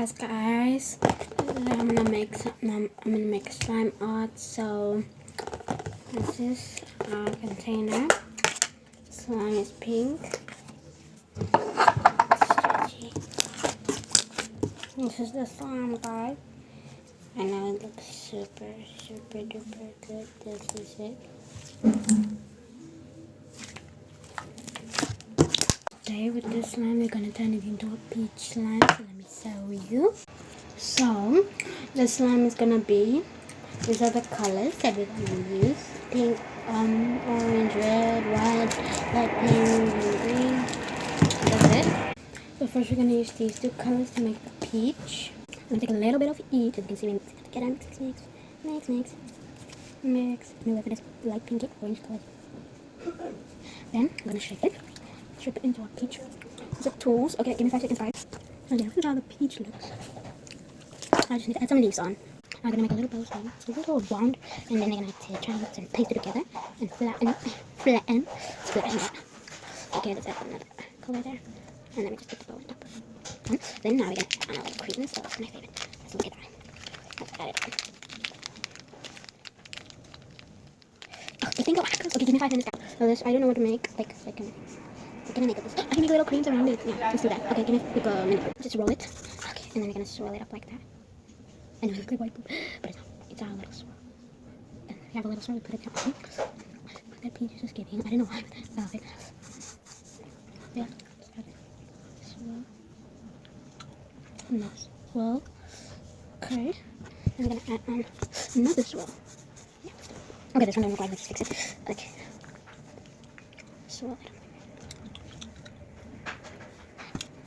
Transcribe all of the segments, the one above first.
Yes, guys, I'm gonna make a slime art. So this is our container. Slime is pink. Stretchy. This is the slime, guys. I know it looks super duper good. This is it. Today with this slime, we're gonna turn it into a peach slime. So let me show you. So the slime is gonna be, these are the colors that we're gonna use: pink, orange, red, white, light pink, and green. That's it. So first we're gonna use these two colors to make the peach. I'm gonna take a little bit of each, as you can see, mix. My weapon is light pinky orange color. Then I'm gonna shape it into a peach. These are tools. Okay, give me 5 seconds, guys. And this is how the peach looks. I just need to add some leaves on. I'm gonna make a little bow so this is all round, and then they're gonna have to try and paste it together and flatten it. Okay, let's add another color there, and then we just put the bow on top. Then now we're gonna add a little cream. So that's my favorite. Let's look at that. Let's add it on. Oh, I think okay, give me 5 minutes. So this, I don't know what to make. Like I can make this. I can make little creams around it. Yeah, let's do that. Okay, give me like a minute. Just roll it. Okay, and then we're gonna swirl it up like that. I know it looks like white poop, but it's not. It's our little swirl. And we have a little swirl. We put it down. That peach is just giving. I don't know why, but okay. Yeah. Swirl. Another swirl. Okay. And we're gonna add on another swirl. Yeah. Okay, this one doesn't look like. Let's fix it. Okay. Swirl it.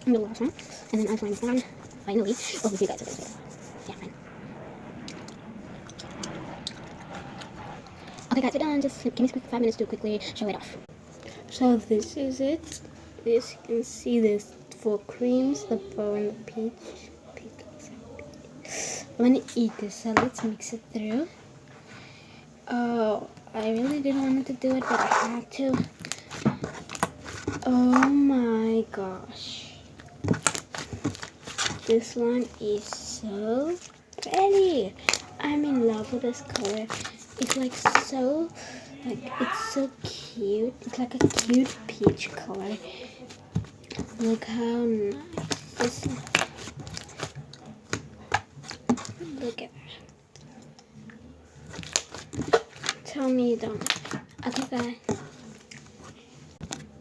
And the last one. And then I find one. Finally. Oh, you guys are this way. Yeah, fine. Okay, guys, we're done. Just give me 5 minutes to quickly show it off. So this is it. This, you can see this 4 creams, the bow and the peach. I'm gonna eat this, so let's mix it through. Oh, I really didn't want to do it, but I had to. Oh my gosh. This one is so pretty. I'm in love with this color. It's like so, it's so cute. It's like a cute peach color. Look how nice this is. Look at that. Tell me you don't. Okay, guys.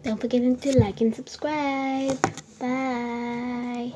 Don't forget to like and subscribe. Bye.